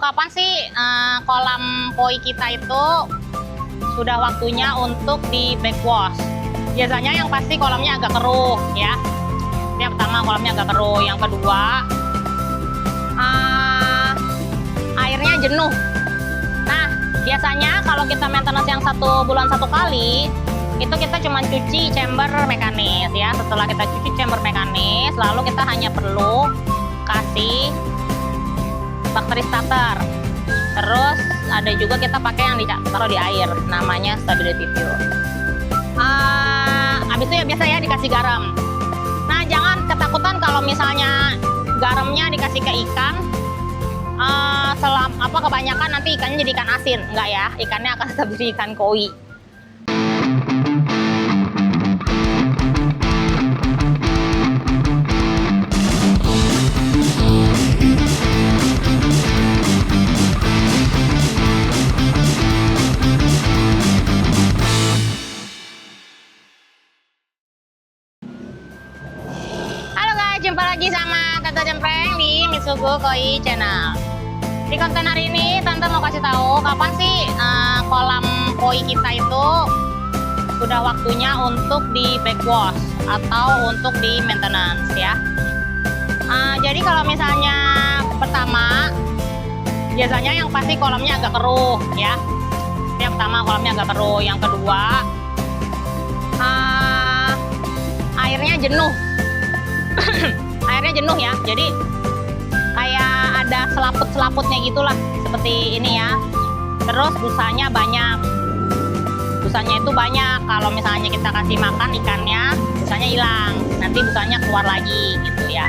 Kapan sih kolam koi kita itu sudah waktunya untuk di backwash? Biasanya yang pasti kolamnya agak keruh ya. Yang pertama kolamnya agak keruh, yang kedua airnya jenuh. Nah biasanya kalau kita maintenance yang 1 bulan 1 kali itu kita cuma cuci chamber mekanis ya. Setelah kita cuci chamber mekanis, lalu kita hanya perlu kasih bakteri starter. Terus ada juga kita pakai yang ditaruh di air, namanya stability fuel. Habis itu ya biasa ya dikasih garam. Nah jangan ketakutan kalau misalnya garamnya dikasih ke ikan, kebanyakan nanti ikannya jadi ikan asin. Enggak ya, ikannya akan tetap jadi ikan koi. Jumpa lagi sama Tante Cempreng di Mitsugo Koi Channel. Di konten hari ini Tante mau kasih tahu kapan sih kolam koi kita itu sudah waktunya untuk di backwash atau untuk di maintenance ya. Jadi kalau misalnya pertama, biasanya yang pasti kolamnya agak keruh ya. Yang pertama kolamnya agak keruh, yang kedua airnya jenuh. Airnya jenuh ya, jadi kayak ada selaput-selaputnya gitulah, seperti ini ya. Terus busanya banyak, busanya itu banyak. Kalau misalnya kita kasih makan ikannya, busanya hilang, nanti busanya keluar lagi gitu ya.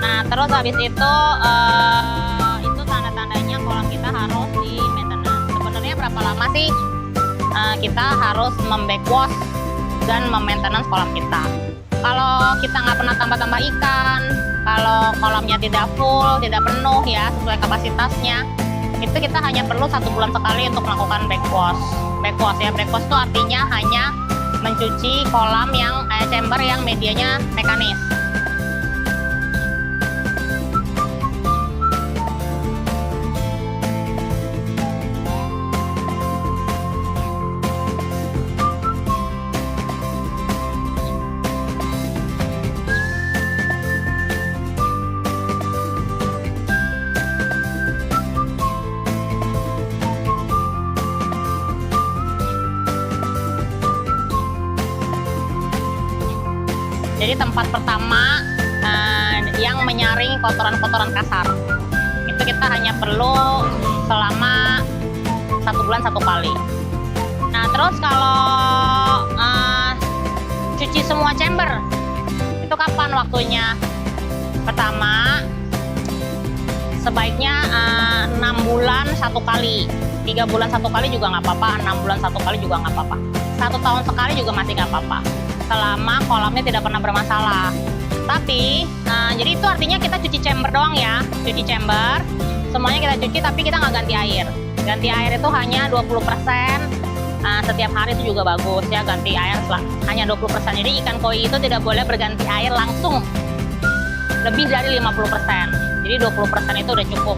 Nah terus habis itu tanda-tandanya kolam kita harus di maintenance. Sebenarnya berapa lama sih kita harus membackwash dan memaintenance kolam kita? Kalau kita nggak pernah tambah-tambah ikan, kalau kolamnya tidak full, tidak penuh ya sesuai kapasitasnya, itu kita hanya perlu 1 bulan sekali untuk melakukan backwash. Backwash ya, backwash itu artinya hanya mencuci kolam yang chamber yang medianya mekanis. Jadi tempat pertama yang menyaring kotoran-kotoran kasar itu kita hanya perlu selama 1 bulan 1 kali. Nah terus kalau cuci semua chamber itu kapan waktunya? Pertama sebaiknya 6 bulan 1 kali, 3 bulan 1 kali juga nggak apa-apa, 6 bulan 1 kali juga nggak apa-apa, 1 tahun sekali juga masih nggak apa-apa, selama kolamnya tidak pernah bermasalah. Tapi jadi itu artinya kita cuci chamber doang ya, cuci chamber semuanya kita cuci, tapi kita nggak ganti air. Ganti air itu hanya 20%. Setiap hari itu juga bagus ya, ganti air hanya 20%. Jadi ikan koi itu tidak boleh berganti air langsung lebih dari 50%. Jadi 20% itu udah cukup.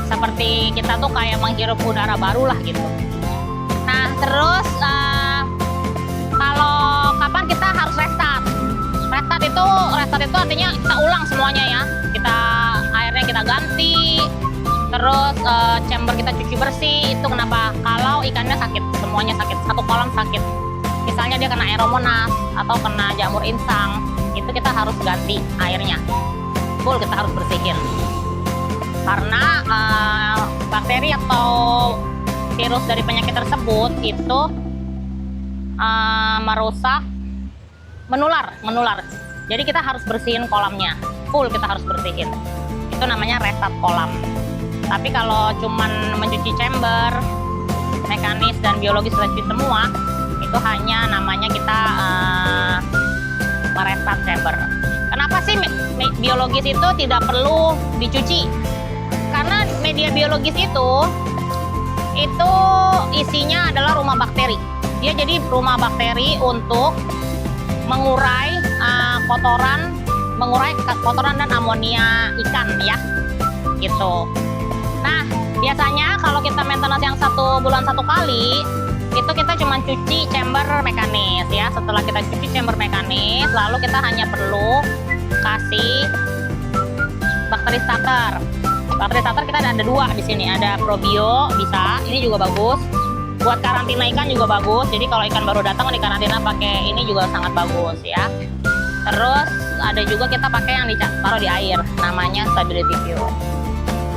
Seperti kita tuh kayak menghirup udara baru lah gitu. Nah terus kalau kapan kita harus restart? Restart itu artinya kita ulang semuanya ya. Airnya kita ganti, terus chamber kita cuci bersih. Itu kenapa? Kalau ikannya sakit, semuanya sakit, satu kolam sakit. Misalnya dia kena aeromonas atau kena jamur insang, itu kita harus ganti airnya. Full kita harus bersihin. Karena bakteri atau virus dari penyakit tersebut itu merusak, menular. Jadi kita harus bersihin kolamnya, full kita harus bersihin. Itu namanya restart kolam. Tapi kalau cuman mencuci chamber, mekanis dan biologis cuci semua, itu hanya namanya kita merestart chamber. Kenapa sih biologis itu tidak perlu dicuci? Karena media biologis itu isinya adalah rumah bakteri. Dia jadi rumah bakteri untuk mengurai kotoran dan amonia ikan ya, gitu. Biasanya kalau kita maintenance yang 1 bulan 1 kali, itu kita cuma cuci chamber mekanis ya. Setelah kita cuci chamber mekanis, lalu kita hanya perlu kasih bakteri starter. Bakteri starter kita ada 2 di sini, ada probio bisa, ini juga bagus. Buat karantina ikan juga bagus. Jadi kalau ikan baru datang di karantina pakai ini juga sangat bagus ya. Terus ada juga kita pakai yang ditaruh di air, namanya Stability Pure.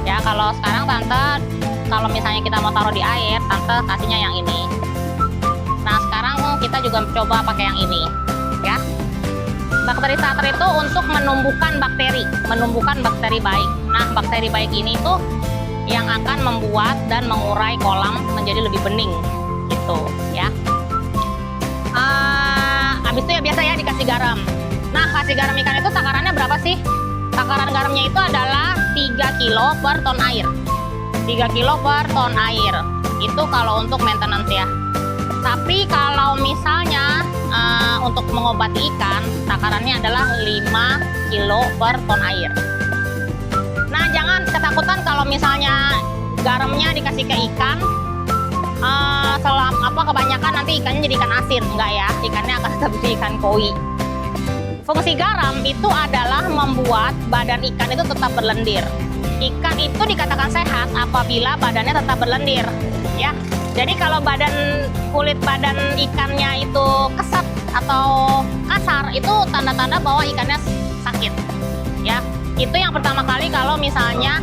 Ya kalau sekarang tante, kalau misalnya kita mau taruh di air, tante kasihnya yang ini. Nah sekarang kita juga coba pakai yang ini, ya. Bakteri starter itu untuk menumbuhkan bakteri baik. Nah bakteri baik ini tuh yang akan membuat dan mengurai kolam menjadi lebih bening, gitu, ya. Habis itu ya biasa ya dikasih garam. Nah kasih garam ikan itu takarannya berapa sih? Takaran garamnya itu adalah 3 kilo per ton air. 3 kilo per ton air. Itu kalau untuk maintenance ya. Tapi kalau misalnya untuk mengobati ikan, takarannya adalah 5 kilo per ton air. Nah, jangan ketakutan kalau misalnya garamnya dikasih ke ikan, kebanyakan nanti ikannya jadi ikan asin. Enggak ya, ikannya akan tetap jadi ikan koi. Fungsi garam itu adalah membuat badan ikan itu tetap berlendir. Ikan itu dikatakan sehat apabila badannya tetap berlendir, ya. Jadi kalau kulit badan ikannya itu kesat atau kasar, itu tanda-tanda bahwa ikannya sakit, ya. Itu yang pertama kali kalau misalnya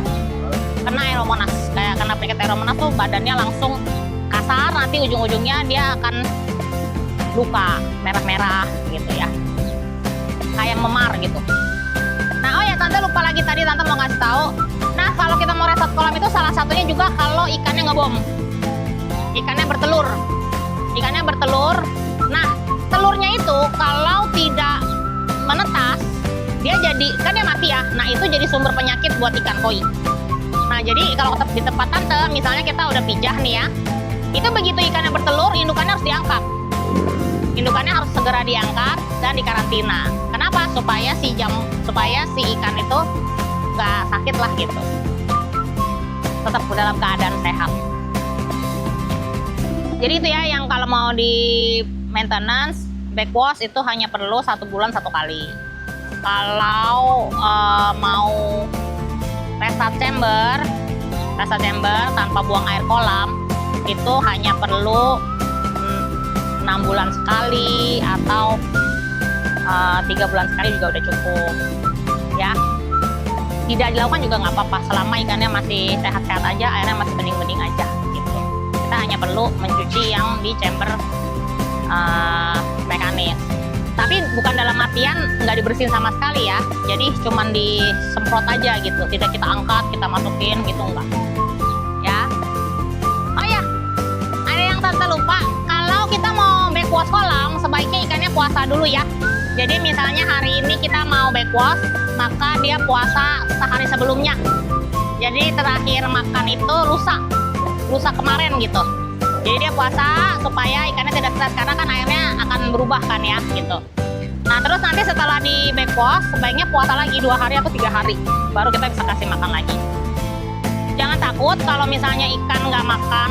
kena Aeromonas, kayak kena penyakit Aeromonas tuh badannya langsung kasar, nanti ujung-ujungnya dia akan luka merah-merah gitu ya. Kayak memar gitu. Nah, oh ya tante lupa lagi tadi tante mau ngasih tahu. Nah, kalau kita mau reset kolam itu salah satunya juga kalau ikannya ngebom. Ikannya bertelur. Ikannya bertelur. Nah, telurnya itu kalau tidak menetas, dia jadi kan dia mati ya. Nah, itu jadi sumber penyakit buat ikan koi. Nah, jadi kalau di tempat tante, misalnya kita udah pijah nih ya. Itu begitu ikannya bertelur, indukannya harus diangkat. Indukannya harus segera diangkat dan dikarantina. Kenapa? Supaya si ikan itu nggak sakit lah gitu. Tetap dalam keadaan sehat. Jadi itu ya yang kalau mau di maintenance backwash itu hanya perlu 1 bulan 1 kali. Kalau mau restart chamber tanpa buang air kolam itu hanya perlu 6 bulan sekali atau 3 bulan sekali juga udah cukup ya. Tidak dilakukan juga nggak apa-apa selama ikannya masih sehat-sehat aja, airnya masih bening-bening aja gitu. Kita hanya perlu mencuci yang di chamber mekanis, tapi bukan dalam artian nggak dibersihin sama sekali ya. Jadi cuman disemprot aja gitu, tidak kita angkat, kita masukin gitu, enggak ya. Oh ya, ada yang tante lupa, kalau kita mau backwash kolam sebaiknya ikannya puasa dulu ya. Jadi misalnya hari ini kita mau backwash, maka dia puasa sehari sebelumnya. Jadi terakhir makan itu lusa kemarin gitu. Jadi dia puasa supaya ikannya tidak stres, karena kan airnya akan berubah kan ya gitu. Nah terus nanti setelah di backwash sebaiknya puasa lagi 2 hari atau 3 hari, baru kita bisa kasih makan lagi. Jangan takut kalau misalnya ikan nggak makan,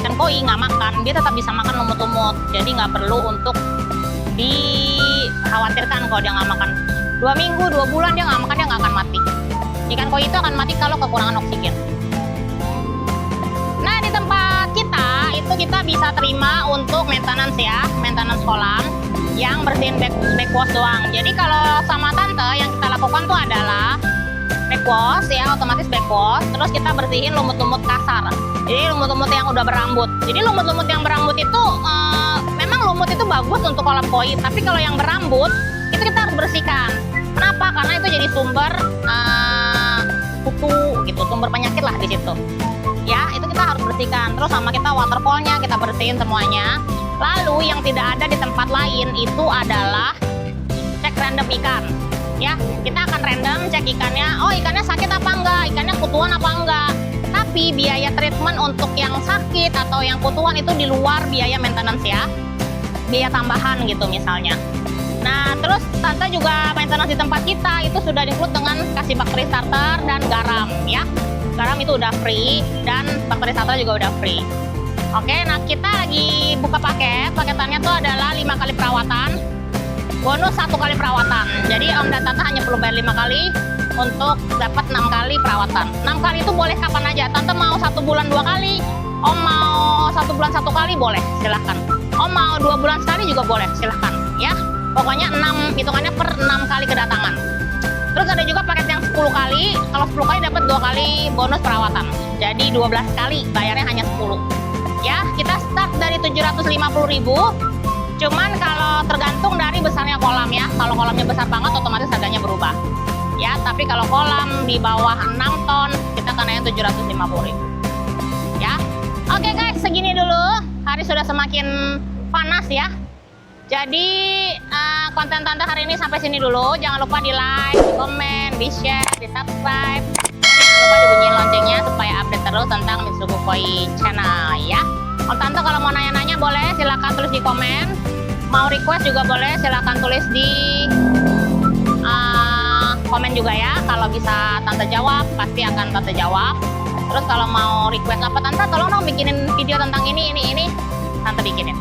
ikan koi nggak makan, dia tetap bisa makan lumut-lumut. Jadi nggak perlu untuk dikhawatirkan kalau dia nggak makan. 2 minggu, 2 bulan dia nggak makan, dia nggak akan mati. Ikan koi itu akan mati kalau kekurangan oksigen. Nah di tempat kita itu kita bisa terima untuk maintenance ya, maintenance kolam yang bersihin backwash doang. Jadi kalau sama tante yang kita lakukan tuh adalah backwash ya, otomatis backwash, terus kita bersihin lumut-lumut kasar. Jadi lumut-lumut yang udah berambut. Jadi lumut-lumut yang berambut itu memang lumut itu bagus untuk kolam koi, tapi kalau yang berambut itu kita harus bersihkan. Kenapa? Karena itu jadi sumber kutu gitu, sumber penyakit lah di situ. Ya, itu kita harus bersihkan. Terus sama kita waterfallnya kita bersihin semuanya. Lalu yang tidak ada di tempat lain itu adalah cek random ikan. Ya, kita akan random cek ikannya. Oh, ikannya sakit apa enggak? Ikannya kutuan apa enggak? Tapi biaya treatment untuk yang sakit atau yang kutuan itu di luar biaya maintenance ya. Biaya tambahan gitu misalnya. Nah, terus tante juga maintenance di tempat kita itu sudah include dengan kasih bakteri starter dan garam ya. garam itu udah free, dan bakteri satu juga udah free. Oke, nah kita lagi buka paket. Paketannya tuh adalah 5 kali perawatan, bonus 1 kali perawatan. Jadi Om dan Tante hanya perlu bayar 5 kali untuk dapat 6 kali perawatan. 6 kali itu boleh kapan aja. Tante mau 1 bulan 2 kali, Om mau 1 bulan 1 kali, boleh, silahkan. Om mau 2 bulan sekali juga boleh, silahkan ya. Pokoknya 6, hitungannya per 6 kali kedatangan. Terus ada juga paket yang 10 kali. Kalau 10 kali dapat 2 kali bonus perawatan. Jadi 12 kali, bayarnya hanya 10. Ya, kita start dari 750.000. Cuman kalau tergantung dari besarnya kolam ya. Kalau kolamnya besar banget otomatis harganya berubah. Ya, tapi kalau kolam di bawah 6 ton, kita kenanya 750.000. Ya. Oke guys, segini dulu. Hari sudah semakin panas ya. Jadi konten Tante hari ini sampai sini dulu. Jangan lupa di like, di komen, di share, di subscribe. Jangan lupa dibunyiin loncengnya supaya update terus tentang Mitsubishi Koi channel ya. Om Tante kalau mau nanya-nanya boleh silahkan tulis di komen. Mau request juga boleh silahkan tulis di komen juga ya. Kalau bisa Tante jawab pasti akan Tante jawab. Terus kalau mau request apa Tante tolong dong bikinin video tentang ini Tante bikinin.